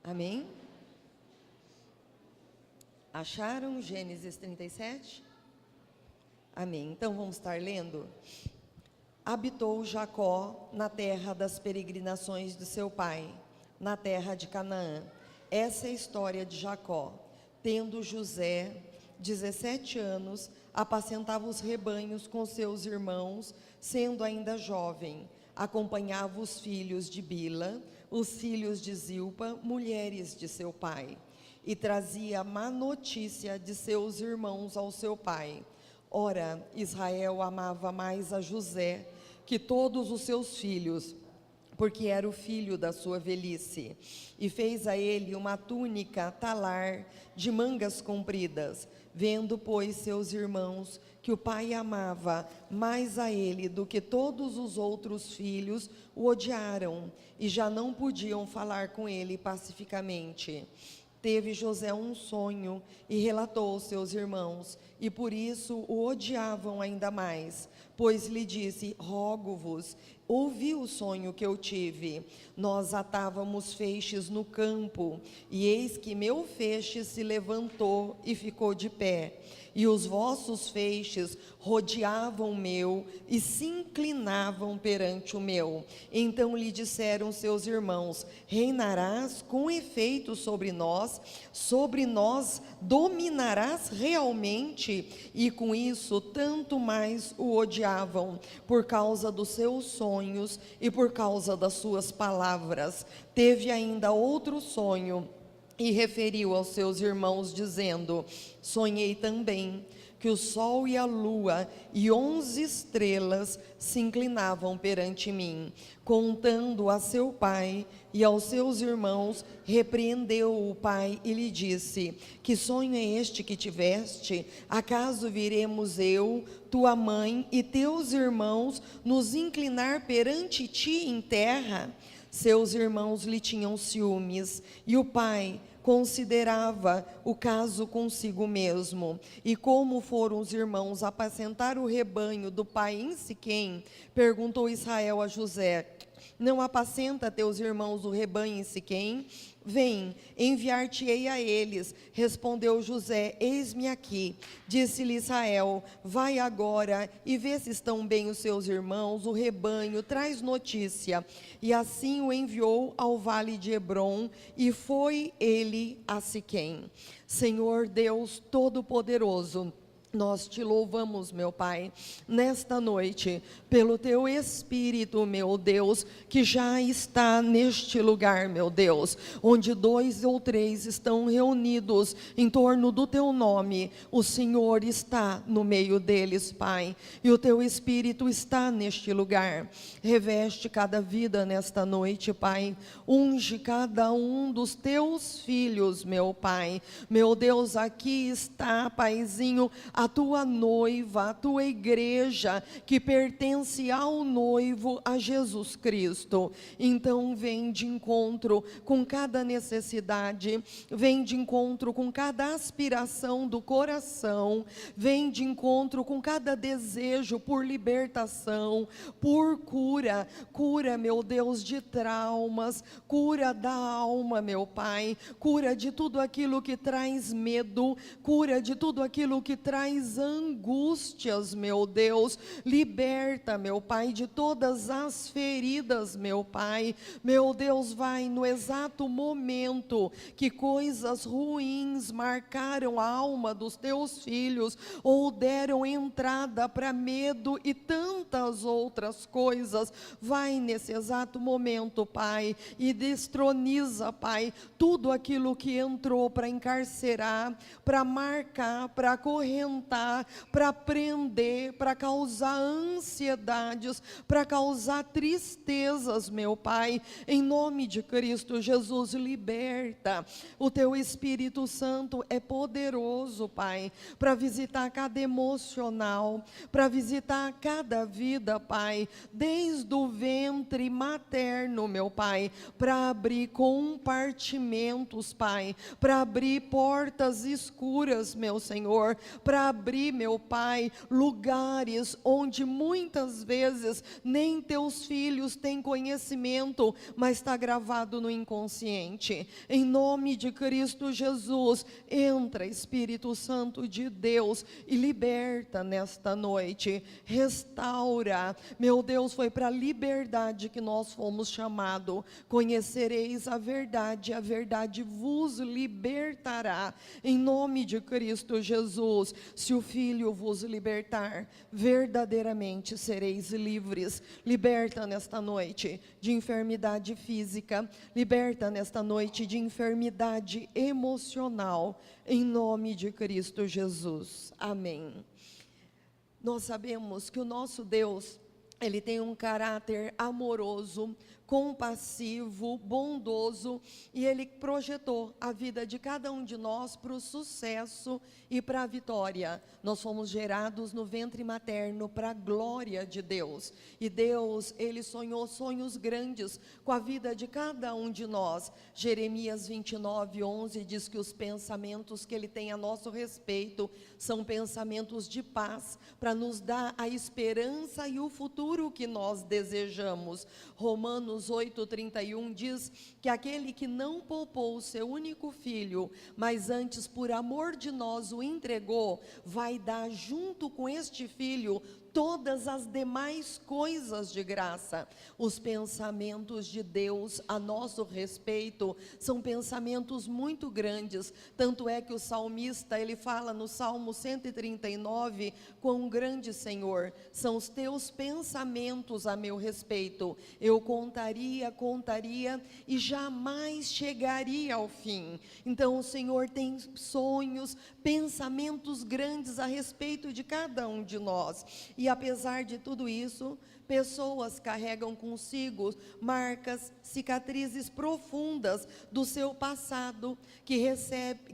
Amém? Acharam Gênesis 37? Amém. Então vamos estar lendo. Habitou Jacó na terra das peregrinações de seu pai, na terra de Canaã. Essa é a história de Jacó. Tendo José 17 anos, apacentava os rebanhos com seus irmãos, sendo ainda jovem. Acompanhava os filhos de Bila, os filhos de Zilpa, mulheres de seu pai, e trazia má notícia de seus irmãos ao seu pai. Ora, Israel amava mais a José que todos os seus filhos, porque era o filho da sua velhice, e fez a ele uma túnica talar de mangas compridas. Vendo, pois, seus irmãos que o pai amava mais a ele do que todos os outros filhos, o odiaram, e já não podiam falar com ele pacificamente. Teve José um sonho e relatou aos seus irmãos, e por isso o odiavam ainda mais, pois lhe disse: rogo-vos, ouvi o sonho que eu tive. Nós atávamos feixes no campo, e eis que meu feixe se levantou e ficou de pé, e os vossos feixes rodeavam o meu e se inclinavam perante o meu. Então lhe disseram seus irmãos: reinarás com efeito sobre nós dominarás realmente? E com isso tanto mais o odiavam, por causa dos seus sonhos e por causa das suas palavras. Teve ainda outro sonho e referiu aos seus irmãos, dizendo: sonhei também que o sol e a lua e 11 estrelas se inclinavam perante mim. Contando a seu pai e aos seus irmãos, repreendeu o pai e lhe disse: que sonho é este que tiveste? Acaso viremos eu, tua mãe e teus irmãos nos inclinar perante ti em terra? Seus irmãos lhe tinham ciúmes, e o pai considerava o caso consigo mesmo. E como foram os irmãos apacentar o rebanho do pai em Siquém, perguntou Israel a José: não apacenta teus irmãos o rebanho em Siquém? Vem, enviar-te-ei a eles. Respondeu José: eis-me aqui. Disse-lhe Israel: vai agora e vê se estão bem os seus irmãos, o rebanho, traz notícia. E assim o enviou ao vale de Hebrom, e foi ele a Siquém. Senhor Deus Todo-Poderoso, nós te louvamos, meu Pai, nesta noite, pelo teu Espírito, meu Deus, que já está neste lugar, meu Deus, onde 2 ou 3 estão reunidos em torno do teu nome, o Senhor está no meio deles, Pai, e o teu Espírito está neste lugar. Reveste cada vida nesta noite, Pai, unge cada um dos teus filhos, meu Pai. Meu Deus, aqui está, Paizinho, a tua noiva, a tua igreja, que pertence ao noivo, a Jesus Cristo. Então vem de encontro com cada necessidade, vem de encontro com cada aspiração do coração, vem de encontro com cada desejo por libertação, por cura, meu Deus, de traumas, cura da alma, meu Pai, cura de tudo aquilo que traz medo, cura de tudo aquilo que traz angústias, meu Deus. Liberta, meu Pai, de todas as feridas, meu Pai. Meu Deus, vai no exato momento que coisas ruins marcaram a alma dos teus filhos, ou deram entrada para medo e tantas outras coisas, vai nesse exato momento, Pai, e destroniza, Pai, tudo aquilo que entrou para encarcerar, para marcar, para acorrentar, para prender, para causar ansiedades, para causar tristezas, meu Pai. Em nome de Cristo Jesus, liberta. O teu Espírito Santo é poderoso, Pai, para visitar cada emocional, para visitar cada vida, Pai, desde o ventre materno, meu Pai, para abrir compartimentos, Pai, para abrir portas escuras, meu Senhor, para para abrir, meu Pai, lugares onde muitas vezes nem teus filhos têm conhecimento, mas está gravado no inconsciente. Em nome de Cristo Jesus, entra, Espírito Santo de Deus, e liberta nesta noite, restaura. Meu Deus, foi para a liberdade que nós fomos chamados. Conhecereis a verdade vos libertará. Em nome de Cristo Jesus, se o Filho vos libertar, verdadeiramente sereis livres. Liberta nesta noite de enfermidade física, liberta nesta noite de enfermidade emocional, em nome de Cristo Jesus. Amém. Nós sabemos que o nosso Deus, Ele tem um caráter amoroso, compassivo, bondoso, e Ele projetou a vida de cada um de nós para o sucesso e para a vitória. Nós fomos gerados no ventre materno para a glória de Deus, e Deus, Ele sonhou sonhos grandes com a vida de cada um de nós. Jeremias 29:11 diz que os pensamentos que Ele tem a nosso respeito são pensamentos de paz, para nos dar a esperança e o futuro que nós desejamos. Romanos 8:31 diz que aquele que não poupou o seu único filho, mas antes por amor de nós o entregou, vai dar junto com este filho todas as demais coisas de graça. Os pensamentos de Deus a nosso respeito são pensamentos muito grandes, tanto é que o salmista, ele fala no Salmo 139, quão grande, Senhor, são os teus pensamentos a meu respeito. Eu contaria e jamais chegaria ao fim. Então o Senhor tem sonhos, pensamentos grandes a respeito de cada um de nós. E apesar de tudo isso, pessoas carregam consigo marcas, cicatrizes profundas do seu passado, que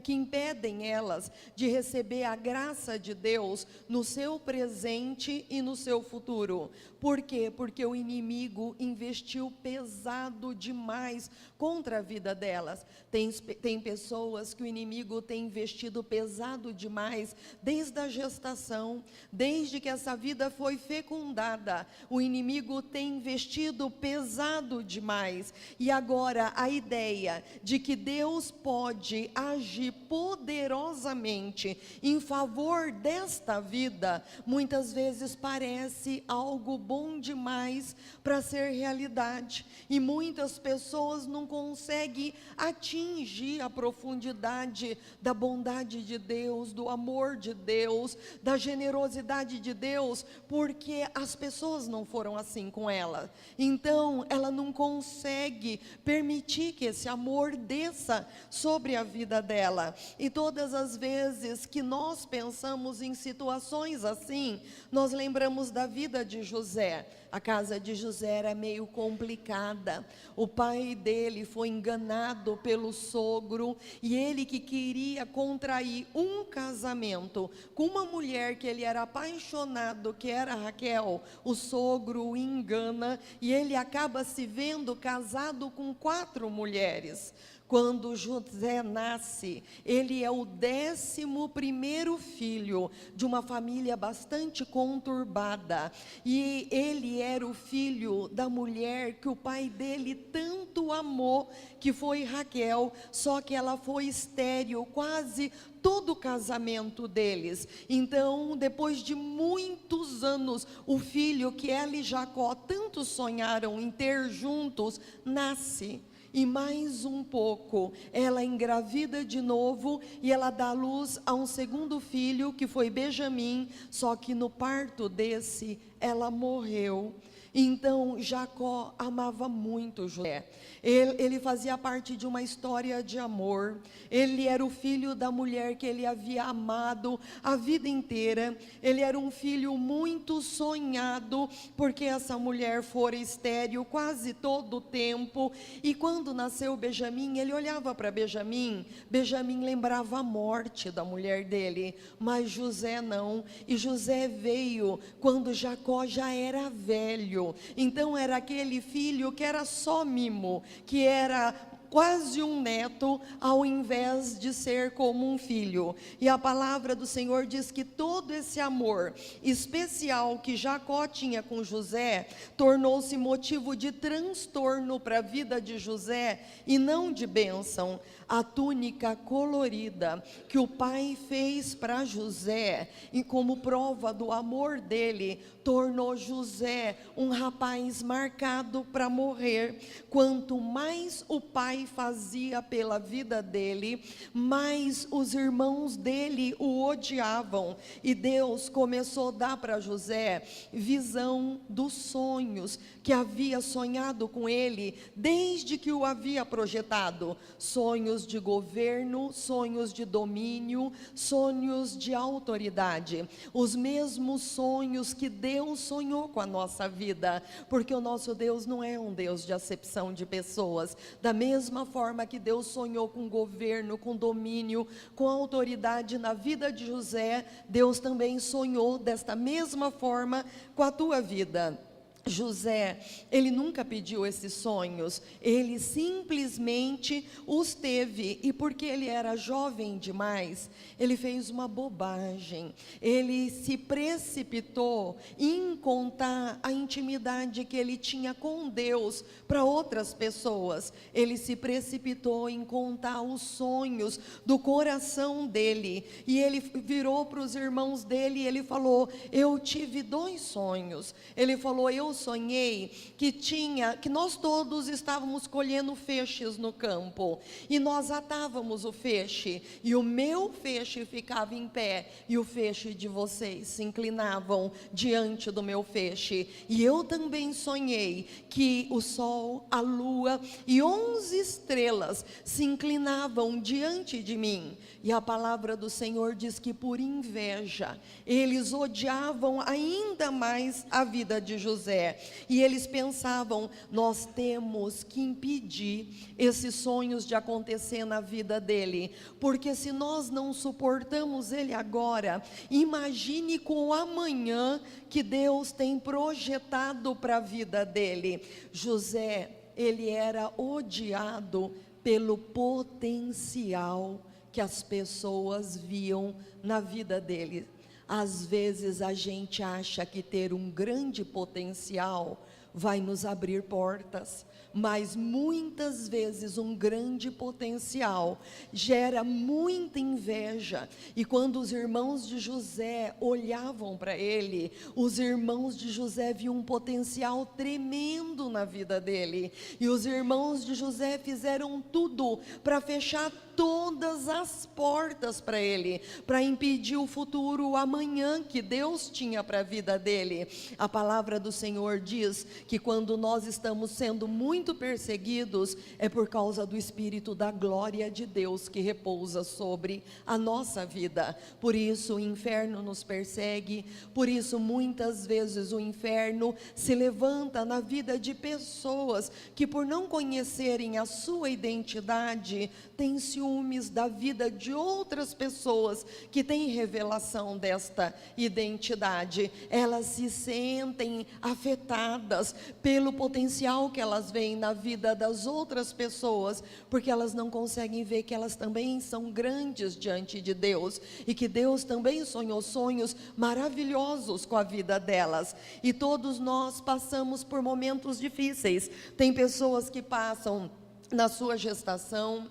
impedem elas de receber a graça de Deus no seu presente e no seu futuro. Por quê? Porque o inimigo investiu pesado demais contra a vida delas. Tem pessoas que o inimigo tem investido pesado demais desde a gestação, desde que essa vida foi fecundada. O inimigo tem investido pesado demais, e agora a ideia de que Deus pode agir poderosamente em favor desta vida, muitas vezes parece algo bom demais para ser realidade, e muitas pessoas não conseguem atingir a profundidade da bondade de Deus, do amor de Deus, da generosidade de Deus, porque as pessoas não foram assim com ela. Então ela não consegue permitir que esse amor desça sobre a vida dela. E todas as vezes que nós pensamos em situações assim, nós lembramos da vida de José. A casa de José era meio complicada. O pai dele foi enganado pelo sogro, e ele que queria contrair um casamento com uma mulher que ele era apaixonado, que era Raquel, o sogro o engana, e ele acaba se vendo casado com 4 mulheres. Quando José nasce, ele é o 11º filho de uma família bastante conturbada, e ele era o filho da mulher que o pai dele tanto amou, que foi Raquel, só que ela foi estéril quase todo o casamento deles. Então, depois de muitos anos, o filho que ela e Jacó tanto sonharam em ter juntos, nasce. E mais um pouco, ela engravida de novo, e ela dá luz a um segundo filho, que foi Benjamim, só que no parto desse, ela morreu. Então Jacó amava muito José. Ele fazia parte de uma história de amor. Ele era o filho da mulher que ele havia amado a vida inteira. Ele era um filho muito sonhado, porque essa mulher fora estéril quase todo o tempo. E quando nasceu Benjamim, ele olhava para Benjamim. Benjamim lembrava a morte da mulher dele, mas José não. E José veio quando Jacó já era velho. Então era aquele filho que era só mimo, que era quase um neto, ao invés de ser como um filho. E a palavra do Senhor diz que todo esse amor especial que Jacó tinha com José, tornou-se motivo de transtorno para a vida de José, e não de bênção. A túnica colorida que o pai fez para José, e como prova do amor dele, tornou José um rapaz marcado para morrer. Quanto mais o pai fazia pela vida dele, mais os irmãos dele o odiavam. E Deus começou a dar para José visão dos sonhos que havia sonhado com ele desde que o havia projetado. Sonhos de governo, sonhos de domínio, sonhos de autoridade. Os mesmos sonhos que Deus sonhou com a nossa vida, porque o nosso Deus não é um Deus de acepção de pessoas. Da mesma forma que Deus sonhou com governo, com domínio, com autoridade na vida de José, Deus também sonhou desta mesma forma com a tua vida. José, ele nunca pediu esses sonhos, ele simplesmente os teve, e porque ele era jovem demais, ele fez uma bobagem. Ele se precipitou em contar a intimidade que ele tinha com Deus para outras pessoas. Ele se precipitou em contar os sonhos do coração dele, e ele virou para os irmãos dele e ele falou: eu tive 2 sonhos. Ele falou: eu sonhei que nós todos estávamos colhendo feixes no campo, e nós atávamos o feixe, e o meu feixe ficava em pé, e o feixe de vocês se inclinavam diante do meu feixe. E eu também sonhei que o sol, a lua e 11 estrelas se inclinavam diante de mim. E a palavra do Senhor diz que por inveja eles odiavam ainda mais a vida de José. E eles pensavam: nós temos que impedir esses sonhos de acontecer na vida dele, porque se nós não suportamos ele agora, imagine com o amanhã que Deus tem projetado para a vida dele. José, ele era odiado pelo potencial que as pessoas viam na vida dele. Às vezes a gente acha que ter um grande potencial vai nos abrir portas, mas muitas vezes um grande potencial gera muita inveja. E quando os irmãos de José olhavam para ele, os irmãos de José viam um potencial tremendo na vida dele, e os irmãos de José fizeram tudo para fechar todas as portas para ele, para impedir o futuro, o amanhã que Deus tinha para a vida dele. A palavra do Senhor diz que quando nós estamos sendo muito perseguidos, é por causa do Espírito da glória de Deus que repousa sobre a nossa vida. Por isso o inferno nos persegue, por isso muitas vezes o inferno se levanta na vida de pessoas que, por não conhecerem a sua identidade, têm ciúmes da vida de outras pessoas que têm revelação desta identidade. Elas se sentem afetadas pelo potencial que elas veem na vida das outras pessoas, porque elas não conseguem ver que elas também são grandes diante de Deus, e que Deus também sonhou sonhos maravilhosos com a vida delas. E todos nós passamos por momentos difíceis. Tem pessoas que passam na sua gestação,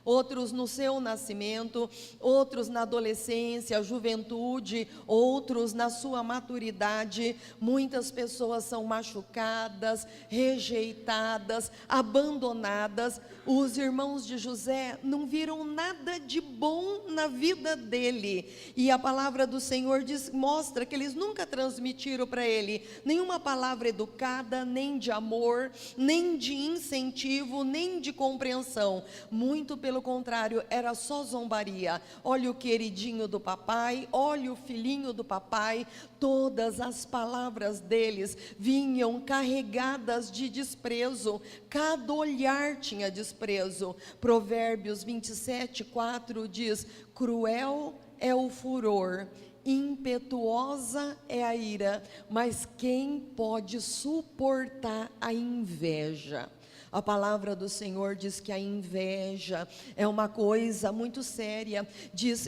outros no seu nascimento, outros na adolescência, juventude, outros na sua maturidade. Muitas pessoas são machucadas, rejeitadas, abandonadas. Os irmãos de José não viram nada de bom na vida dele, e a palavra do Senhor mostra que eles nunca transmitiram para ele nenhuma palavra educada, nem de amor, nem de incentivo, nem de compreensão. Muito pelo contrário, era só zombaria. Olha o queridinho do papai, olha o filhinho do papai. Todas as palavras deles vinham carregadas de desprezo, cada olhar tinha desprezo. Provérbios 27:4 diz: cruel é o furor, impetuosa é a ira, mas quem pode suportar a inveja? A palavra do Senhor diz que a inveja é uma coisa muito séria. Diz,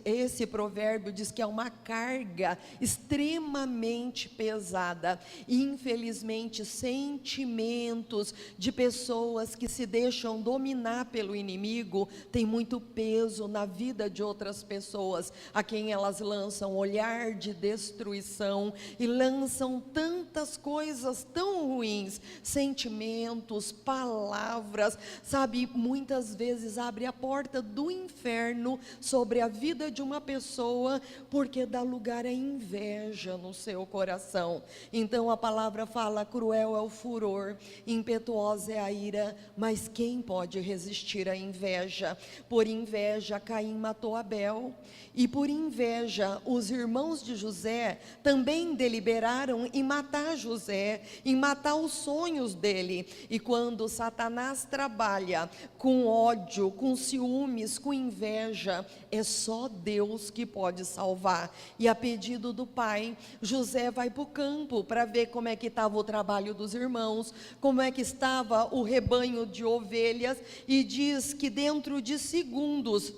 esse provérbio diz que é uma carga extremamente pesada. Infelizmente, sentimentos de pessoas que se deixam dominar pelo inimigo tem muito peso na vida de outras pessoas, a quem elas lançam olhar de destruição e lançam tantas coisas tão ruins, sentimentos, palavras, sabe, muitas vezes abre a porta do inferno sobre a vida de uma pessoa, porque dá lugar à inveja no seu coração. Então a palavra fala: cruel é o furor, impetuosa é a ira, mas quem pode resistir à inveja? Por inveja Caim matou Abel, e por inveja os irmãos de José também deliberaram em matar José, em matar os sonhos dele. E quando Satanás trabalha com ódio, com ciúmes, com inveja, é só Deus que pode salvar. E a pedido do pai, José vai para o campo para ver como é que estava o trabalho dos irmãos, como é que estava o rebanho de ovelhas, e diz que dentro de segundos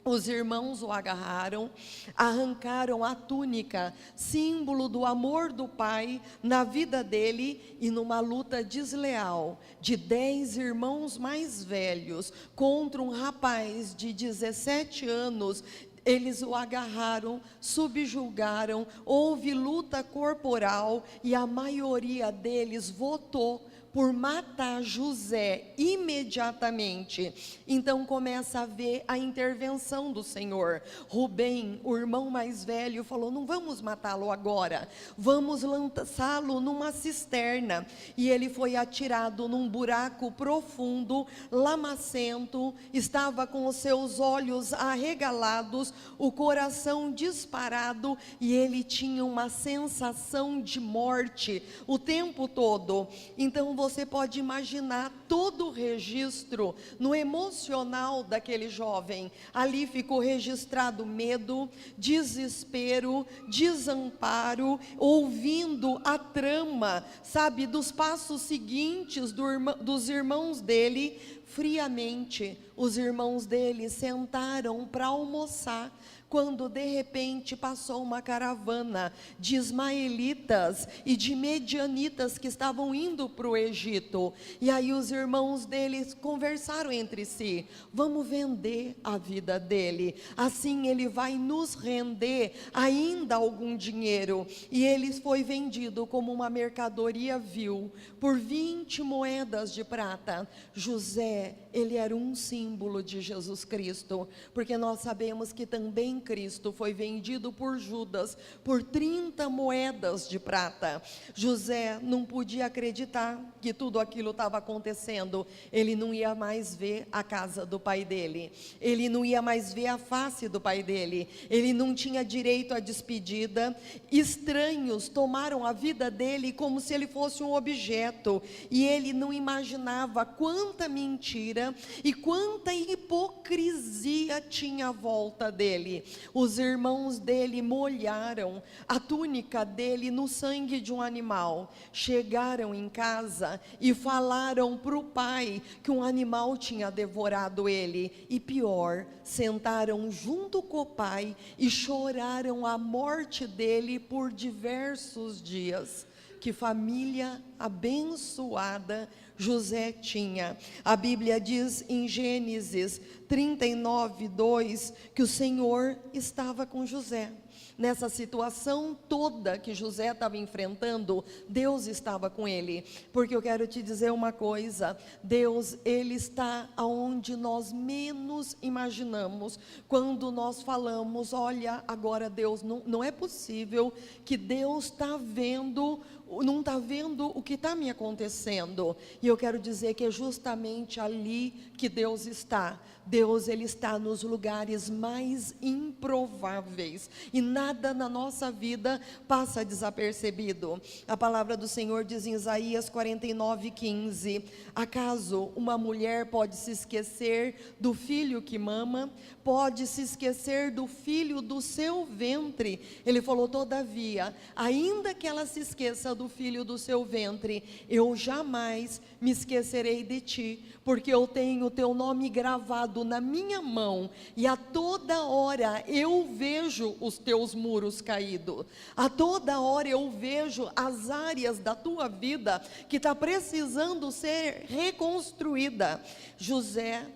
os irmãos o agarraram, arrancaram a túnica, símbolo do amor do pai na vida dele, e numa luta desleal de 10 irmãos mais velhos contra um rapaz de 17 anos, eles o agarraram, subjugaram, houve luta corporal e a maioria deles votou por matar José imediatamente. Então começa a ver a intervenção do Senhor. Rubem, o irmão mais velho, falou: não vamos matá-lo agora, vamos lançá-lo numa cisterna. E ele foi atirado num buraco profundo, lamacento, estava com os seus olhos arregalados, o coração disparado, e ele tinha uma sensação de morte o tempo todo. Então você pode imaginar todo o registro no emocional daquele jovem. Ali ficou registrado medo, desespero, desamparo, ouvindo a trama, sabe, dos passos seguintes dos irmãos dele. Friamente, os irmãos dele sentaram para almoçar, quando de repente passou uma caravana de ismaelitas e de medianitas que estavam indo para o Egito. E aí os irmãos deles conversaram entre si: vamos vender a vida dele, assim ele vai nos render ainda algum dinheiro. E ele foi vendido como uma mercadoria vil por 20 moedas de prata. José, ele era um símbolo de Jesus Cristo, porque nós sabemos que também Cristo foi vendido por Judas por 30 moedas de prata. José não podia acreditar que tudo aquilo estava acontecendo. Ele não ia mais ver a casa do pai dele, ele não ia mais ver a face do pai dele, ele não tinha direito à despedida. Estranhos tomaram a vida dele como se ele fosse um objeto, e ele não imaginava quanta mentira e quanta hipocrisia tinha à volta dele. Os irmãos dele molharam a túnica dele no sangue de um animal, chegaram em casa e falaram para o pai que um animal tinha devorado ele, e pior, sentaram junto com o pai e choraram a morte dele por diversos dias. Que família abençoada José tinha. A Bíblia diz em Gênesis 39:2 que o Senhor estava com José. Nessa situação toda que José estava enfrentando, Deus estava com ele. Porque eu quero te dizer uma coisa: Deus, ele está aonde nós menos imaginamos. Quando nós falamos: olha, agora Deus, não é possível que Deus está vendo, não está vendo o que está me acontecendo. E eu quero dizer que é justamente ali que Deus está. Deus, ele está nos lugares mais improváveis, e nada na nossa vida passa desapercebido. A palavra do Senhor diz em Isaías 49:15: acaso uma mulher pode se esquecer do filho que mama? Pode se esquecer do filho do seu ventre? Ele falou: todavia, ainda que ela se esqueça do filho do seu ventre, eu jamais me esquecerei de ti, porque eu tenho o teu nome gravado na minha mão, e a toda hora eu vejo os teus muros caídos, a toda hora eu vejo as áreas da tua vida que está precisando ser reconstruída. José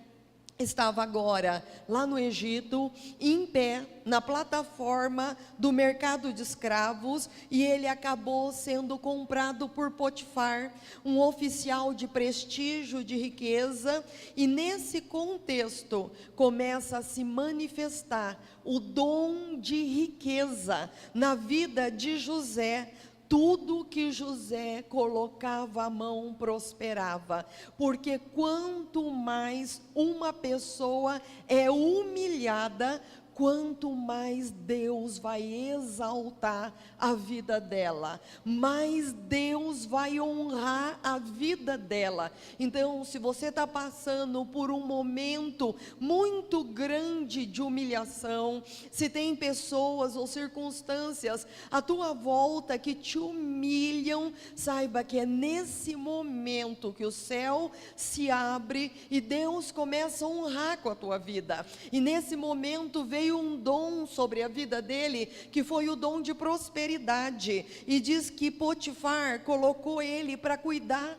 estava agora lá no Egito, em pé, na plataforma do mercado de escravos, e ele acabou sendo comprado por Potifar, um oficial de prestígio, de riqueza, e nesse contexto começa a se manifestar o dom de riqueza na vida de José. Tudo que José colocava a mão prosperava, porque quanto mais uma pessoa é humilhada, quanto mais Deus vai exaltar a vida dela, mais Deus vai honrar a vida dela. Então, se você está passando por um momento muito grande de humilhação, se tem pessoas ou circunstâncias à tua volta que te humilham, saiba que é nesse momento que o céu se abre e Deus começa a honrar com a tua vida. E nesse momento veio um dom sobre a vida dele, que foi o dom de prosperidade, e diz que Potifar colocou ele para cuidar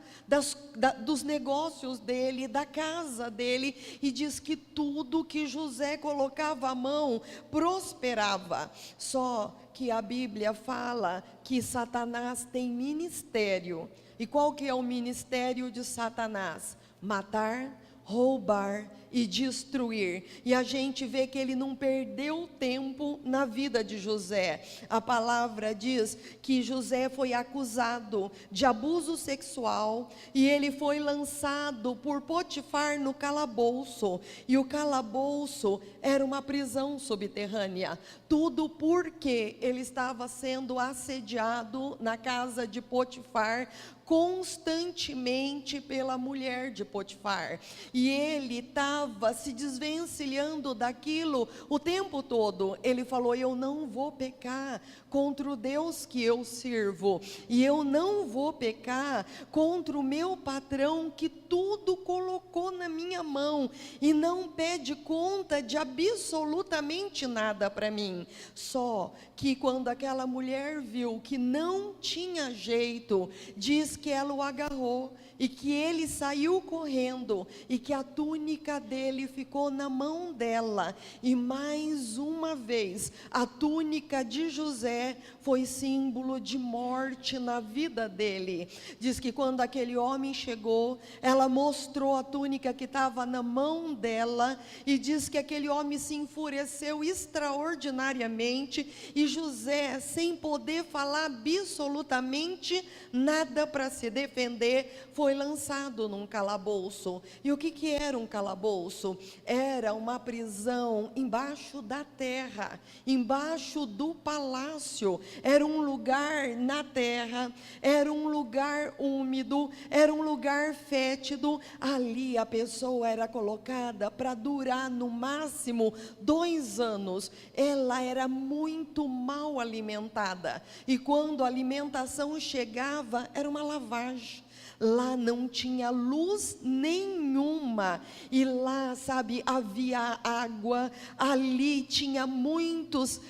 dos negócios dele, da casa dele, e diz que tudo que José colocava a mão prosperava. Só que a Bíblia fala que Satanás tem ministério. E qual que é o ministério de Satanás? Matar, roubar e destruir. E a gente vê que ele não perdeu tempo na vida de José. A palavra diz que José foi acusado de abuso sexual e ele foi lançado por Potifar no calabouço. E o calabouço era uma prisão subterrânea. Tudo porque ele estava sendo assediado na casa de Potifar constantemente pela mulher de Potifar, e ele estava se desvencilhando daquilo o tempo todo. Ele falou: eu não vou pecar contra o Deus que eu sirvo, e eu não vou pecar contra o meu patrão que tudo colocou na minha mão e não pede conta de absolutamente nada para mim. Só que quando aquela mulher viu que não tinha jeito, diz que ela o agarrou e que ele saiu correndo e que a túnica dele ficou na mão dela. E mais uma vez, a túnica de José foi símbolo de morte na vida dele. Diz que quando aquele homem chegou, ela mostrou a túnica que estava na mão dela, e diz que aquele homem se enfureceu extraordinariamente, e José, sem poder falar absolutamente nada para se defender, foi lançado num calabouço. E o que era um calabouço? Era uma prisão embaixo da terra, embaixo do palácio. Era um lugar na terra, era um lugar úmido, era um lugar fétido. Ali a pessoa era colocada para durar no máximo 2 anos. Ela era muito mal alimentada, e quando a alimentação chegava, era uma lavagem. Lá não tinha luz nenhuma, e lá, sabe, havia água, ali tinha muitos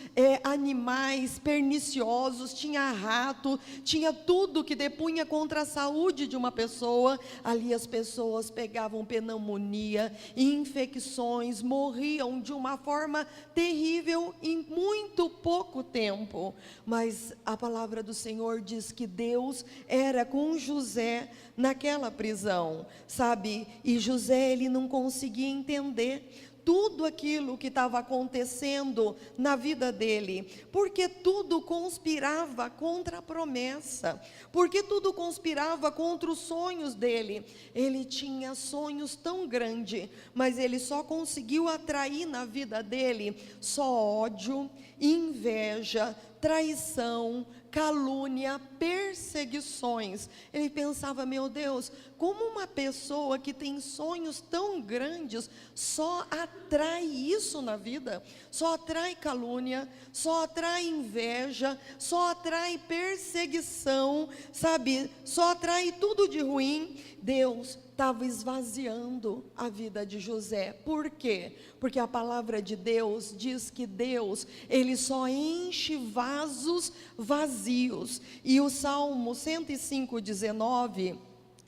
animais perniciosos, tinha rato, tinha tudo que depunha contra a saúde de uma pessoa. Ali as pessoas pegavam pneumonia, infecções, morriam de uma forma terrível em muito pouco tempo. Mas a palavra do Senhor diz que Deus era com José naquela prisão, sabe? E José, ele não conseguia entender tudo aquilo que estava acontecendo na vida dele, porque tudo conspirava contra a promessa, porque tudo conspirava contra os sonhos dele. Ele tinha sonhos tão grandes, mas ele só conseguiu atrair na vida dele só ódio, inveja, traição, calúnia, perseguições. Ele pensava: meu Deus, como uma pessoa que tem sonhos tão grandes só atrai isso na vida? Só atrai calúnia, só atrai inveja, só atrai perseguição, sabe? Só atrai tudo de ruim. Deus estava esvaziando a vida de José. Por quê? Porque a palavra de Deus diz que Deus, Ele só enche vasos vazios. E o Salmo 105:19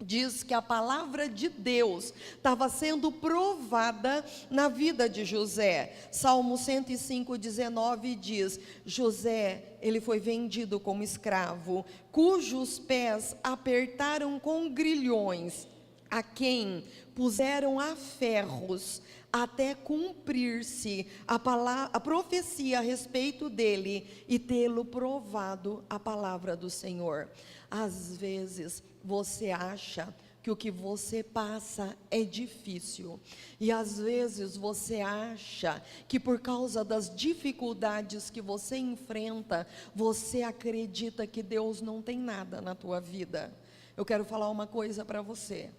diz que a palavra de Deus estava sendo provada na vida de José. Salmo 105:19 diz: José, ele foi vendido como escravo, cujos pés apertaram com grilhões, a quem puseram a ferros, até cumprir-se a profecia a respeito dele e tê-lo provado a palavra do Senhor. Às vezes você acha que o que você passa é difícil, e às vezes você acha que por causa das dificuldades que você enfrenta, você acredita que Deus não tem nada na tua vida. Eu quero falar uma coisa para você.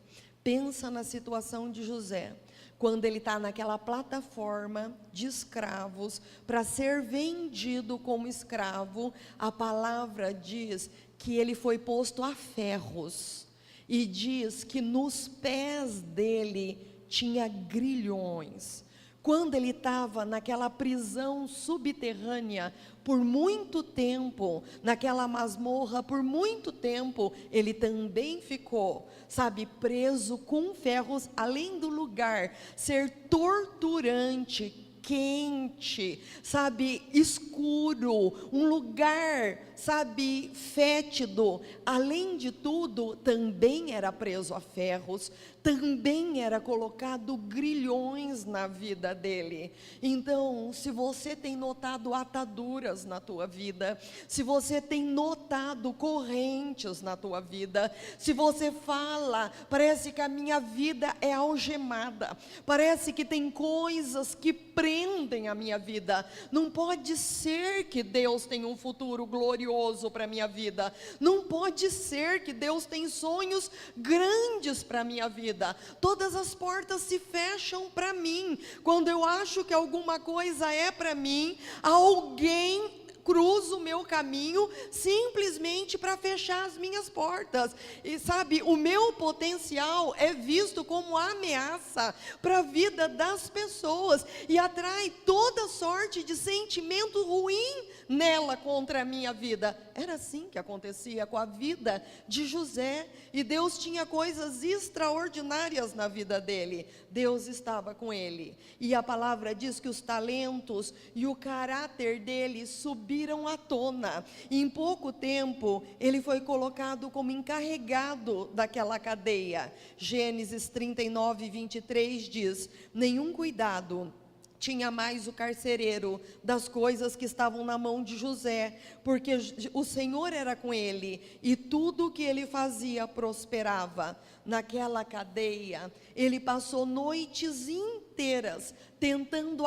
Pensa na situação de José, quando ele está naquela plataforma de escravos, para ser vendido como escravo. A palavra diz que ele foi posto a ferros, e diz que nos pés dele tinha grilhões. Quando ele estava naquela prisão subterrânea por muito tempo, naquela masmorra por muito tempo, ele também ficou, sabe, preso com ferros, além do lugar ser torturante, quente, sabe, escuro, um lugar, sabe, fétido. Além de tudo, também era preso a ferros, também era colocado grilhões na vida dele. Então, se você tem notado ataduras na tua vida, se você tem notado correntes na tua vida, se você fala: parece que a minha vida é algemada, parece que tem coisas que prendem a minha vida, não pode ser que Deus tem um futuro glorioso para a minha vida, não pode ser que Deus tem sonhos grandes para a minha vida, todas as portas se fecham para mim. Quando eu acho que alguma coisa é para mim, alguém cruza o meu caminho simplesmente para fechar as minhas portas. E sabe, o meu potencial é visto como ameaça para a vida das pessoas, e atrai toda sorte de sentimento ruim nela contra a minha vida. Era assim que acontecia com a vida de José, e Deus tinha coisas extraordinárias na vida dele. Deus estava com ele, e a palavra diz que os talentos e o caráter dele subiram à tona. E em pouco tempo ele foi colocado como encarregado daquela cadeia. Gênesis 39:23 diz: nenhum cuidado tinha mais o carcereiro das coisas que estavam na mão de José, porque o Senhor era com ele, e tudo o que ele fazia prosperava. Naquela cadeia, ele passou noites inteiras tentando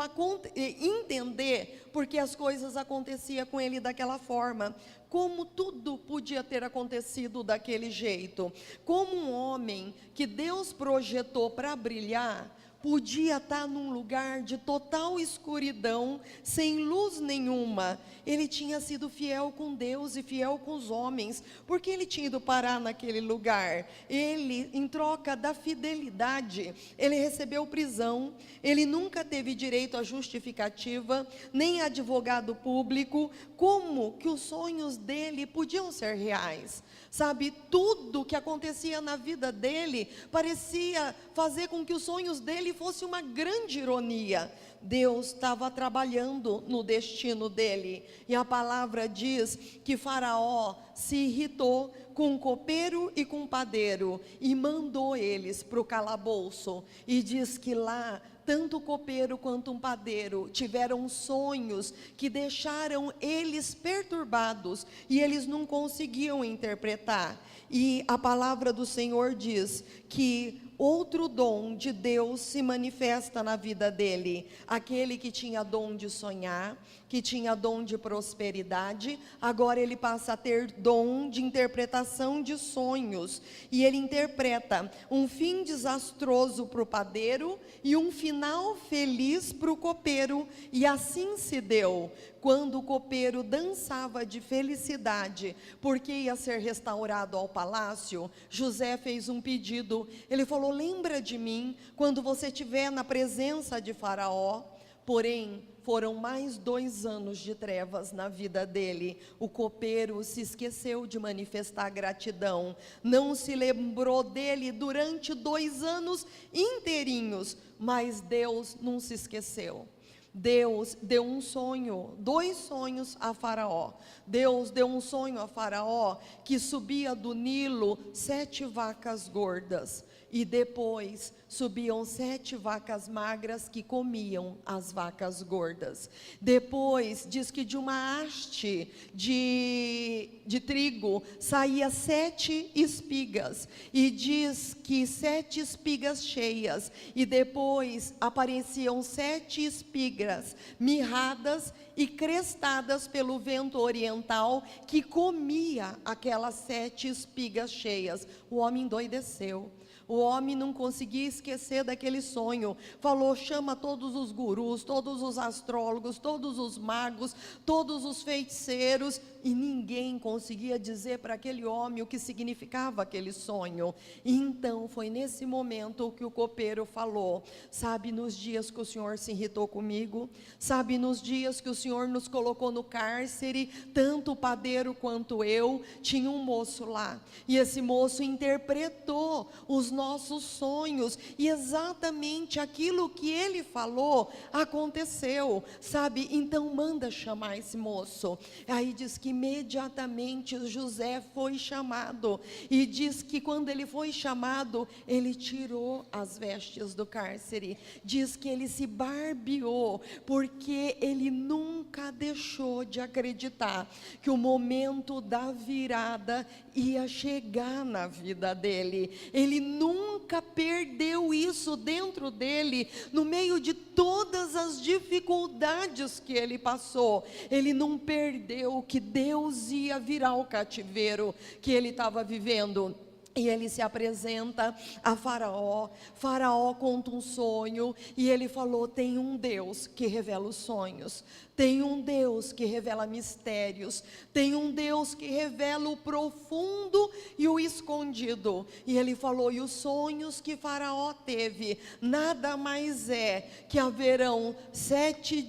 entender porque as coisas aconteciam com ele daquela forma, como tudo podia ter acontecido daquele jeito, como um homem que Deus projetou para brilhar, podia estar num lugar de total escuridão, sem luz nenhuma. Ele tinha sido fiel com Deus e fiel com os homens, porque ele tinha ido parar naquele lugar. Ele, em troca da fidelidade, ele recebeu prisão, ele nunca teve direito à justificativa, nem advogado público. Como que os sonhos dele podiam ser reais? Sabe, tudo que acontecia na vida dele parecia fazer com que os sonhos dele fossem uma grande ironia. Deus estava trabalhando no destino dele, e a palavra diz que Faraó se irritou com o copeiro e com o padeiro, e mandou eles para o calabouço, e diz que lá tanto o copeiro quanto um padeiro tiveram sonhos que deixaram eles perturbados e eles não conseguiam interpretar. E a palavra do Senhor diz que outro dom de Deus se manifesta na vida dele. Aquele que tinha dom de sonhar, que tinha dom de prosperidade, agora ele passa a ter dom de interpretação de sonhos. E ele interpreta um fim desastroso para o padeiro e um final feliz para o copeiro. E assim se deu. Quando o copeiro dançava de felicidade, porque ia ser restaurado ao palácio, José fez um pedido. Ele falou: lembra de mim quando você estiver na presença de Faraó. Porém, foram mais 2 anos de trevas na vida dele. O copeiro se esqueceu de manifestar gratidão, não se lembrou dele durante 2 anos inteirinhos, mas Deus não se esqueceu. Deus deu um sonho, 2 sonhos a Faraó. Deus deu um sonho a Faraó que subia do Nilo 7 vacas gordas. E depois subiam 7 vacas magras que comiam as vacas gordas. Depois diz que de uma haste de trigo saía 7 espigas. E diz que 7 espigas cheias. E depois apareciam 7 espigas mirradas e crestadas pelo vento oriental, que comia aquelas 7 espigas cheias. O homem endoideceu. O homem não conseguia esquecer daquele sonho. Falou: chama todos os gurus, todos os astrólogos, todos os magos, todos os feiticeiros. E ninguém conseguia dizer para aquele homem o que significava aquele sonho. E então foi nesse momento que o copeiro falou: sabe, nos dias que o Senhor se irritou comigo, sabe, nos dias que o Senhor nos colocou no cárcere, tanto o padeiro quanto eu, tinha um moço lá. E esse moço interpretou os nossos sonhos, e exatamente aquilo que ele falou aconteceu, sabe? Então manda chamar esse moço. Aí diz que imediatamente José foi chamado, e diz que quando ele foi chamado, ele tirou as vestes do cárcere. Diz que ele se barbeou, porque ele nunca deixou de acreditar que o momento da virada ia chegar na vida dele. Ele nunca perdeu isso dentro dele, no meio de todas as dificuldades que ele passou. Ele não perdeu que Deus ia virar o cativeiro que ele estava vivendo. E ele se apresenta a Faraó. Faraó conta um sonho e ele falou: tem um Deus que revela os sonhos, tem um Deus que revela mistérios, tem um Deus que revela o profundo e o escondido. E ele falou: e os sonhos que Faraó teve nada mais é que haverão 7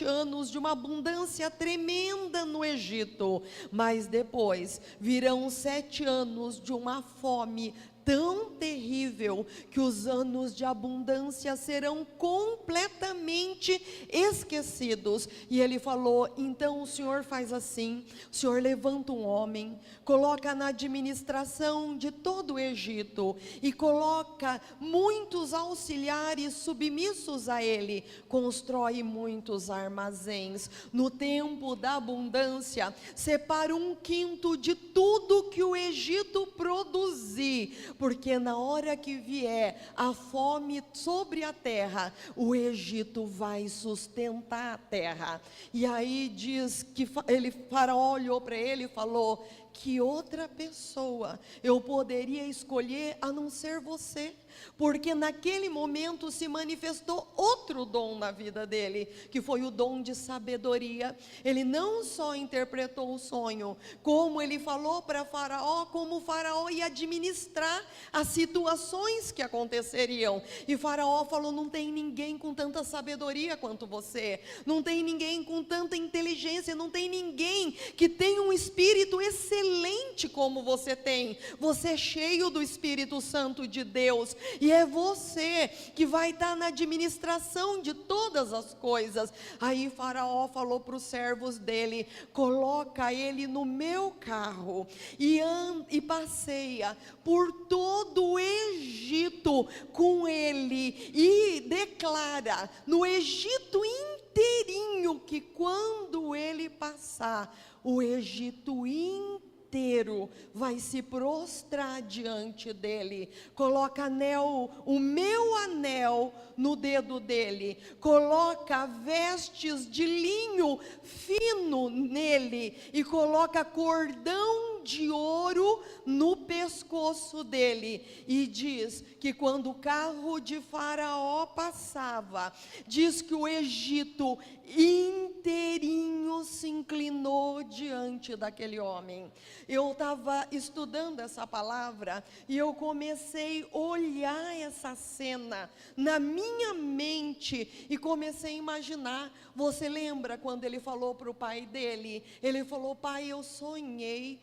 anos de uma abundância tremenda no Egito, mas depois virão 7 anos de uma fome tão terrível que os anos de abundância serão completamente esquecidos. E ele falou: então o Senhor faz assim, o Senhor levanta um homem, coloca na administração de todo o Egito, e coloca muitos auxiliares submissos a ele, constrói muitos armazéns. No tempo da abundância, separa 1/5 de tudo que o Egito produzir, porque na hora que vier a fome sobre a terra, o Egito vai sustentar a terra. E aí diz que Faraó olhou para ele e falou: que outra pessoa eu poderia escolher a não ser você? Porque naquele momento se manifestou outro dom na vida dele, que foi o dom de sabedoria. Ele não só interpretou o sonho, como ele falou para Faraó como o Faraó ia administrar as situações que aconteceriam. E Faraó falou: não tem ninguém com tanta sabedoria quanto você, não tem ninguém com tanta inteligência, não tem ninguém que tenha um espírito excelente excelente como você tem. Você é cheio do Espírito Santo de Deus, e é você que vai estar na administração de todas as coisas. Aí Faraó falou para os servos dele: coloca ele no meu carro e passeia por todo o Egito com ele, e declara no Egito inteirinho que quando ele passar, o Egito inteiro vai se prostrar diante dele. Coloca anel, o meu anel no dedo dele, coloca vestes de linho fino nele, e coloca cordão de ouro no pescoço dele, e diz que quando o carro de Faraó passava, diz que o Egito inteirinho se inclinou diante daquele homem. Eu estava estudando essa palavra e eu comecei a olhar essa cena na minha mente e comecei a imaginar. Você lembra quando ele falou para o pai dele? Ele falou: pai, eu sonhei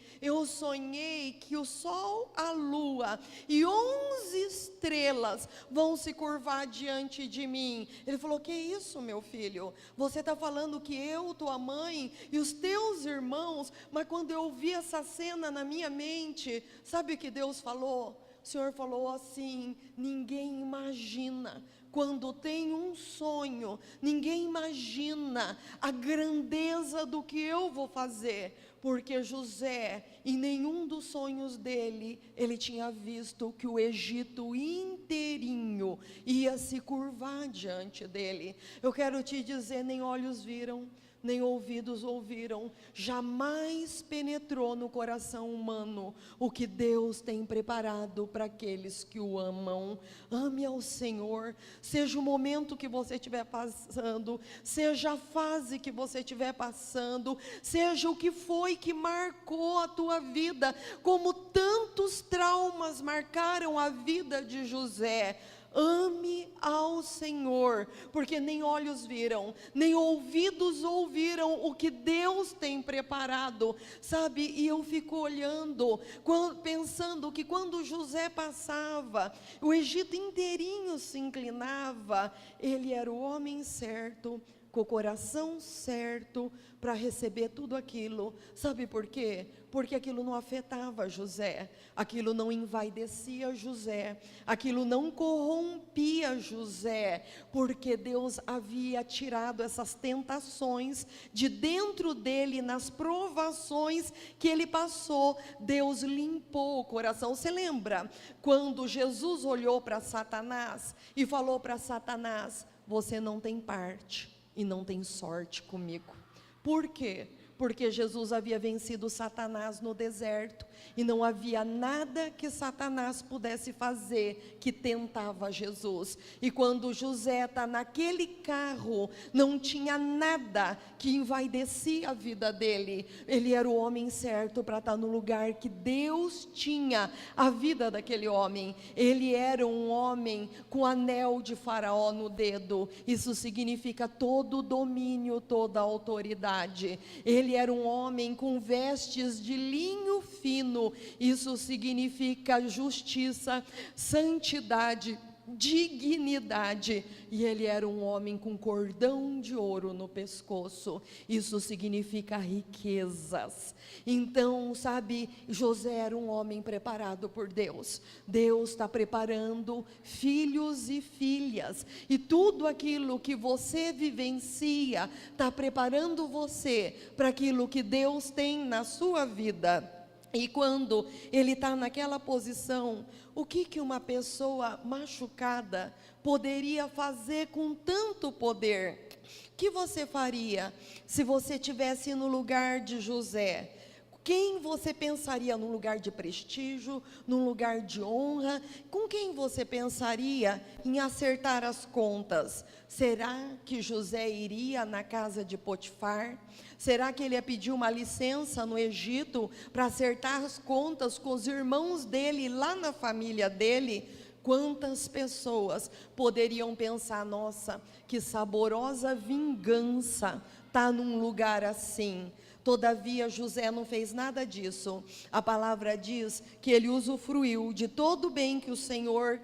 que o sol, a lua e 11 estrelas vão se curvar diante de mim. Ele falou: que isso, meu filho? Você está falando que eu, tua mãe e os teus irmãos? Mas quando eu vi essa cena na minha mente, sabe o que Deus falou? O Senhor falou assim: ninguém imagina. Quando tem um sonho, ninguém imagina a grandeza do que eu vou fazer. Porque José, em nenhum dos sonhos dele, ele tinha visto que o Egito inteirinho ia se curvar diante dele. Eu quero te dizer, nem olhos viram, nem ouvidos ouviram, jamais penetrou no coração humano o que Deus tem preparado para aqueles que o amam. Ame ao Senhor, seja o momento que você estiver passando, seja a fase que você estiver passando, seja o que foi que marcou a tua vida, como tantos traumas marcaram a vida de José. Ame ao Senhor, porque nem olhos viram, nem ouvidos ouviram o que Deus tem preparado, sabe? E eu fico olhando, pensando que quando José passava, o Egito inteirinho se inclinava. Ele era o homem certo, com o coração certo, para receber tudo aquilo. Sabe por quê? Porque aquilo não afetava José, aquilo não envaidecia José, aquilo não corrompia José, porque Deus havia tirado essas tentações de dentro dele. Nas provações que ele passou, Deus limpou o coração. Você lembra quando Jesus olhou para Satanás e falou para Satanás: você não tem parte e não tem sorte comigo? Por quê? Porque Jesus havia vencido Satanás no deserto, e não havia nada que Satanás pudesse fazer que tentava Jesus. E quando José está naquele carro, não tinha nada que envaidecia a vida dele. Ele era o homem certo para estar no lugar que Deus tinha a vida daquele homem. Ele era um homem com anel de Faraó no dedo. Isso significa todo o domínio, toda a autoridade. Ele era um homem com vestes de linho fino. Isso significa justiça, santidade, dignidade. E ele era um homem com cordão de ouro no pescoço. Isso significa riquezas. Então, sabe, José era um homem preparado por Deus. Deus está preparando filhos e filhas, e tudo aquilo que você vivencia está preparando você para aquilo que Deus tem na sua vida. E quando ele está naquela posição, o que uma pessoa machucada poderia fazer com tanto poder? O que você faria se você estivesse no lugar de José? Quem você pensaria num lugar de prestígio, num lugar de honra? Com quem você pensaria em acertar as contas? Será que José iria na casa de Potifar? Será que ele ia pedir uma licença no Egito para acertar as contas com os irmãos dele, lá na família dele? Quantas pessoas poderiam pensar: nossa, que saborosa vingança, está num lugar assim. Todavia, José não fez nada disso. A palavra diz que ele usufruiu de todo o bem que o Senhor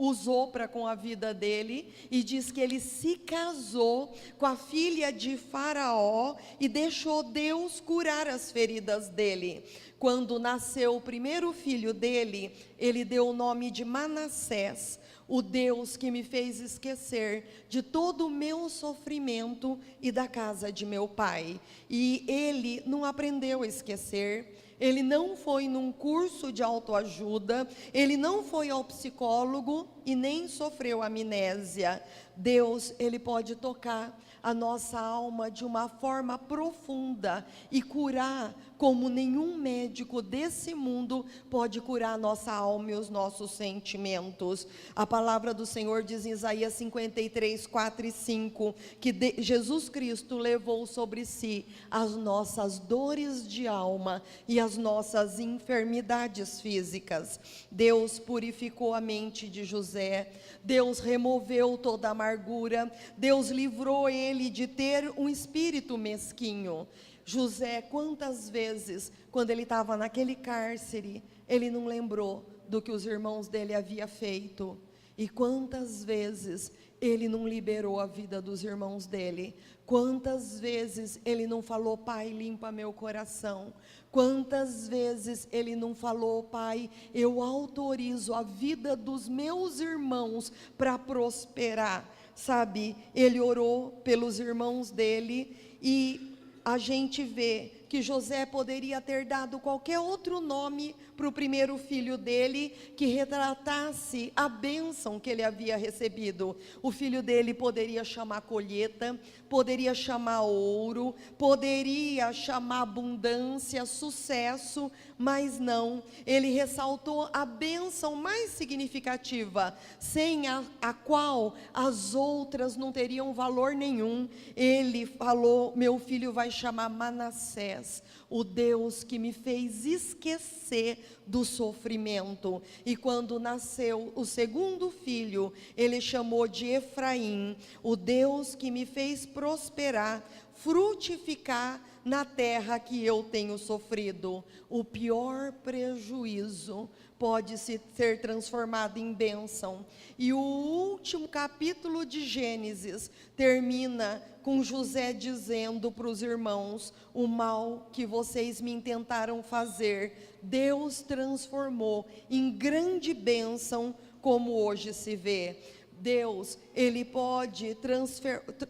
usou para com a vida dele, e diz que ele se casou com a filha de Faraó e deixou Deus curar as feridas dele. Quando nasceu o primeiro filho dele, ele deu o nome de Manassés, o Deus que me fez esquecer de todo o meu sofrimento e da casa de meu pai. E ele não aprendeu a esquecer. Ele não foi num curso de autoajuda, ele não foi ao psicólogo e nem sofreu amnésia. Deus, ele pode tocar a nossa alma de uma forma profunda e curar como nenhum médico desse mundo pode curar a nossa alma e os nossos sentimentos. A palavra do Senhor diz em Isaías 53, 4 e 5, que Jesus Cristo levou sobre si as nossas dores de alma e as nossas enfermidades físicas. Deus purificou a mente de José, Deus removeu toda a amargura, Deus livrou ele de ter um espírito mesquinho. José, quantas vezes, quando ele estava naquele cárcere, ele não lembrou do que os irmãos dele haviam feito? E quantas vezes ele não liberou a vida dos irmãos dele? Quantas vezes ele não falou: Pai, limpa meu coração? Quantas vezes ele não falou: Pai, eu autorizo a vida dos meus irmãos para prosperar? Sabe, ele orou pelos irmãos dele, e a gente vê que José poderia ter dado qualquer outro nome para o primeiro filho dele, que retratasse a bênção que ele havia recebido. O filho dele poderia chamar colheita, poderia chamar ouro, poderia chamar abundância, sucesso, mas não, ele ressaltou a bênção mais significativa, sem a qual as outras não teriam valor nenhum. Ele falou: meu filho vai chamar Manassés, o Deus que me fez esquecer do sofrimento. E quando nasceu o segundo filho, ele chamou de Efraim, o Deus que me fez prosperar, frutificar na terra que eu tenho sofrido. O pior prejuízo pode ser transformado em bênção. E o último capítulo de Gênesis termina com José dizendo para os irmãos: o mal que vocês me intentaram fazer, Deus transformou em grande bênção, como hoje se vê. Deus, ele pode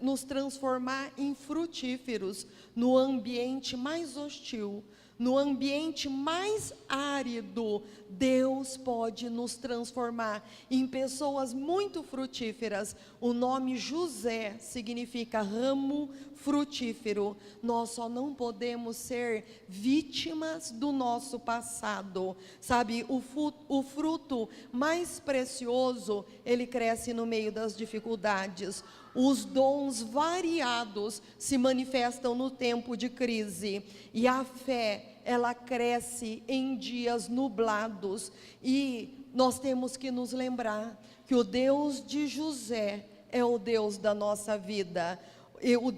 nos transformar em frutíferos no ambiente mais hostil, no ambiente mais árido. Deus pode nos transformar em pessoas muito frutíferas. O nome José significa ramo frutífero. Nós só não podemos ser vítimas do nosso passado. Sabe, o fruto mais precioso, ele cresce no meio das dificuldades. Os dons variados se manifestam no tempo de crise, e a fé, ela cresce em dias nublados. E nós temos que nos lembrar que o Deus de José é o Deus da nossa vida.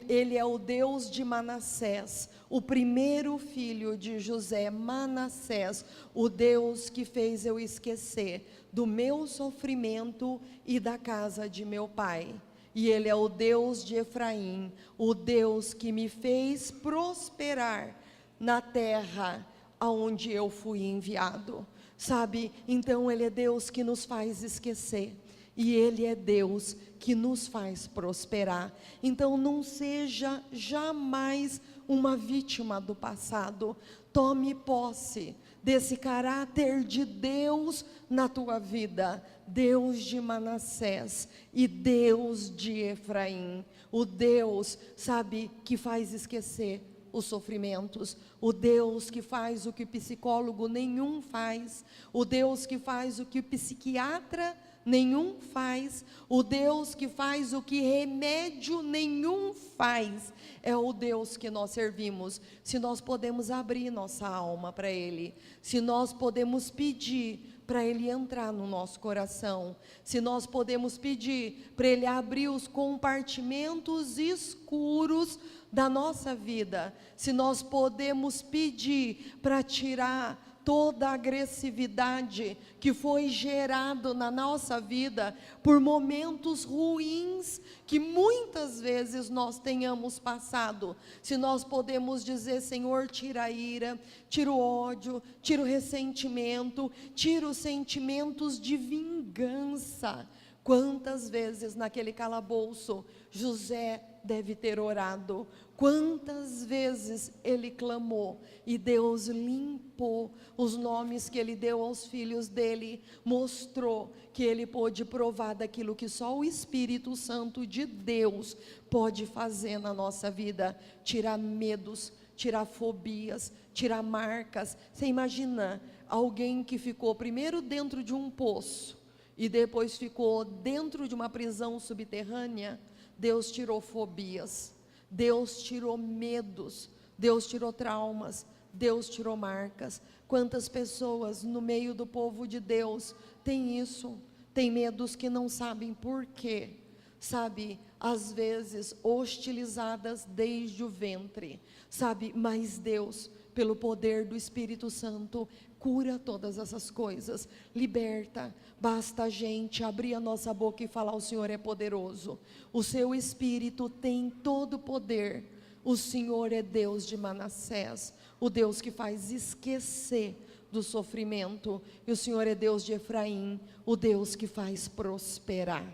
Ele é o Deus de Manassés, o primeiro filho de José, Manassés, o Deus que fez eu esquecer do meu sofrimento e da casa de meu pai. E ele é o Deus de Efraim, o Deus que me fez prosperar na terra aonde eu fui enviado. Sabe, então ele é Deus que nos faz esquecer, e ele é Deus que nos faz prosperar. Então não seja jamais uma vítima do passado. Tome posse desse caráter de Deus na tua vida, Deus de Manassés e Deus de Efraim, o Deus, sabe, que faz esquecer os sofrimentos, o Deus que faz o que psicólogo nenhum faz, o Deus que faz o que psiquiatra nenhum faz, o Deus que faz o que remédio nenhum faz. É o Deus que nós servimos. Se nós podemos abrir nossa alma para Ele, se nós podemos pedir para Ele entrar no nosso coração, se nós podemos pedir para Ele abrir os compartimentos escuros da nossa vida, se nós podemos pedir para tirar toda a agressividade que foi gerado na nossa vida por momentos ruins que muitas vezes nós tenhamos passado, se nós podemos dizer: Senhor, tira a ira, tira o ódio, tira o ressentimento, tira os sentimentos de vingança. Quantas vezes naquele calabouço José deve ter orado, quantas vezes ele clamou, e Deus limpou os nomes que ele deu aos filhos dele, mostrou que ele pôde provar daquilo que só o Espírito Santo de Deus pode fazer na nossa vida, tirar medos, tirar fobias, tirar marcas. Você imagina alguém que ficou primeiro dentro de um poço e depois ficou dentro de uma prisão subterrânea? Deus tirou fobias, Deus tirou medos, Deus tirou traumas, Deus tirou marcas. Quantas pessoas no meio do povo de Deus tem isso, tem medos que não sabem por quê, sabe, às vezes hostilizadas desde o ventre, sabe, mas Deus, pelo poder do Espírito Santo, cura todas essas coisas, liberta. Basta a gente abrir a nossa boca e falar: o Senhor é poderoso, o seu Espírito tem todo o poder, o Senhor é Deus de Manassés, o Deus que faz esquecer do sofrimento, e o Senhor é Deus de Efraim, o Deus que faz prosperar.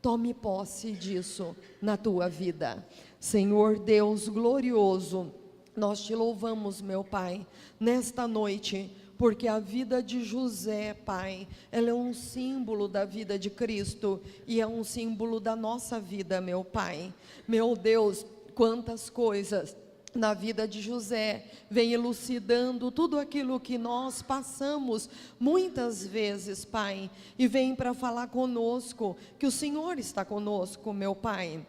Tome posse disso na tua vida. Senhor Deus glorioso, nós te louvamos, meu Pai, nesta noite, porque a vida de José, Pai, ela é um símbolo da vida de Cristo, e é um símbolo da nossa vida, meu Pai. Meu Deus, quantas coisas na vida de José vem elucidando tudo aquilo que nós passamos muitas vezes, Pai, e vem para falar conosco que o Senhor está conosco, meu Pai.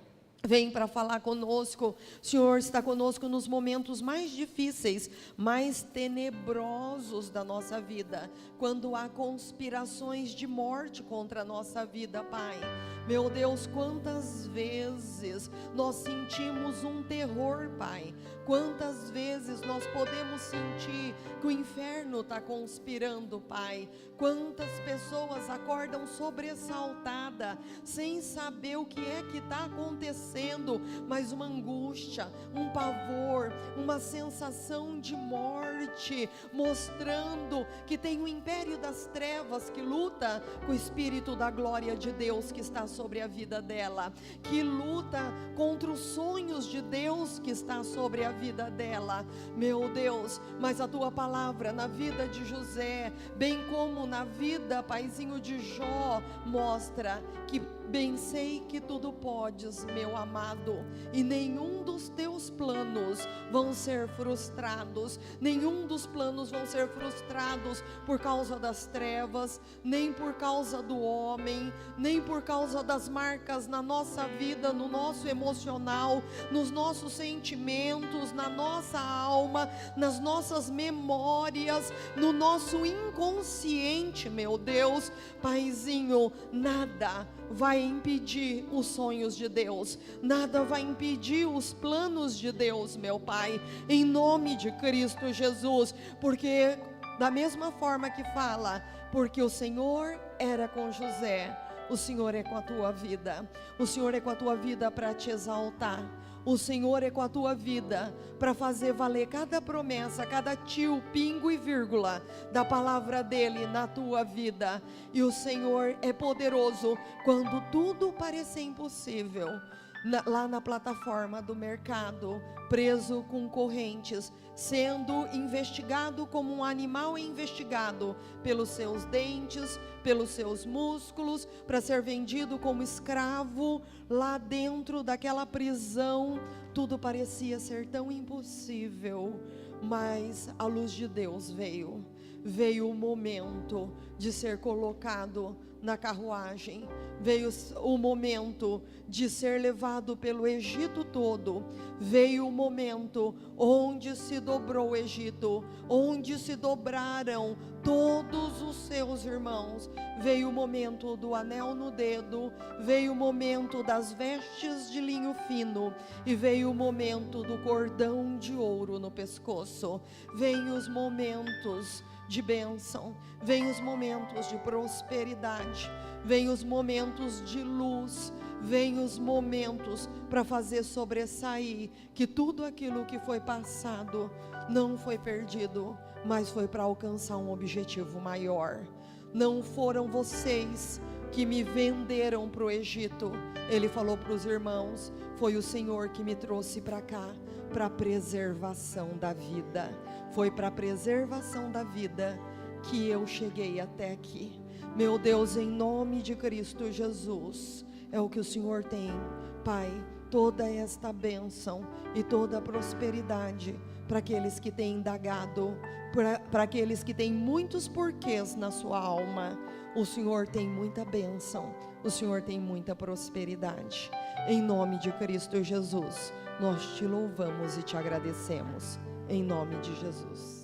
Vem para falar conosco, o Senhor está conosco nos momentos mais difíceis, mais tenebrosos da nossa vida, quando há conspirações de morte contra a nossa vida, Pai. Meu Deus, quantas vezes nós sentimos um terror, Pai, quantas vezes nós podemos sentir que o inferno está conspirando, Pai, quantas pessoas acordam sobressaltadas, sem saber o que é que está acontecendo, mas uma angústia, um pavor, uma sensação de morte, mostrando que tem o império das trevas que luta com o Espírito da glória de Deus que está sobre a vida dela, que luta contra os sonhos de Deus que está sobre a vida dela, meu Deus. Mas a tua palavra na vida de José, bem como na vida, Paizinho, de Jó, mostra que bem sei que tudo podes, meu amado, e nenhum dos teus planos vão ser frustrados, nenhum dos planos vão ser frustrados por causa das trevas, nem por causa do homem, nem por causa das marcas na nossa vida, no nosso emocional, nos nossos sentimentos, na nossa alma, nas nossas memórias, no nosso inconsciente, meu Deus. Paizinho, nada vai impedir os sonhos de Deus, nada vai impedir os planos de Deus, meu Pai, em nome de Cristo Jesus, porque da mesma forma que fala, porque o Senhor era com José, o Senhor é com a tua vida, o Senhor é com a tua vida para te exaltar, o Senhor é com a tua vida para fazer valer cada promessa, cada tio, pingo e vírgula da palavra dele na tua vida. E o Senhor é poderoso quando tudo parecer impossível. Lá na plataforma do mercado, preso com correntes, sendo investigado como um animal investigado, pelos seus dentes, pelos seus músculos, para ser vendido como escravo, lá dentro daquela prisão, tudo parecia ser tão impossível, mas a luz de Deus veio o momento de ser colocado na carruagem, veio o momento de ser levado pelo Egito todo, veio o momento onde se dobrou o Egito, onde se dobraram todos os seus irmãos, veio o momento do anel no dedo, veio o momento das vestes de linho fino, e veio o momento do cordão de ouro no pescoço. Vem os momentos de bênção, vem os momentos de prosperidade, vem os momentos de luz, vem os momentos para fazer sobressair que tudo aquilo que foi passado não foi perdido, mas foi para alcançar um objetivo maior. Não foram vocês que me venderam para o Egito, ele falou para os irmãos, foi o Senhor que me trouxe para cá, para a preservação da vida. Foi para a preservação da vida que eu cheguei até aqui. Meu Deus, em nome de Cristo Jesus, é o que o Senhor tem, Pai, toda esta bênção e toda a prosperidade para aqueles que têm indagado, para aqueles que têm muitos porquês na sua alma. O Senhor tem muita bênção, o Senhor tem muita prosperidade. Em nome de Cristo Jesus, nós te louvamos e te agradecemos. Em nome de Jesus.